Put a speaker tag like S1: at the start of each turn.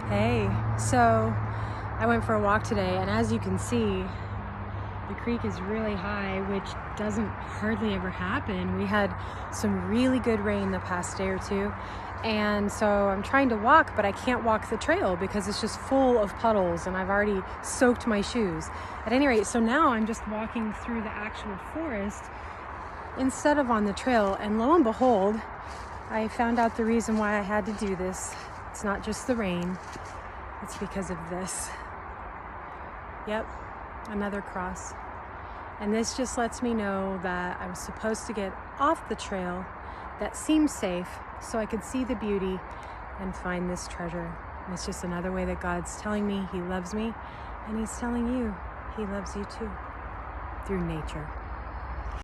S1: Hey, so I went for a walk today, and as you can see, the creek is really high, which doesn't hardly ever happen. We had some really good rain the past day or two, and so I'm trying to walk, but I can't walk the trail because it's just full of puddles, and I've already soaked my shoes. At any rate, so now I'm just walking through the actual forest instead of on the trail, and lo and behold, I found out the reason why I had to do this. It's not just the rain, it's because of this. Yep, another cross. And this just lets me know that I was supposed to get off the trail that seemed safe so I could see the beauty and find this treasure. And it's just another way that God's telling me He loves me, and He's telling you He loves you too, through nature.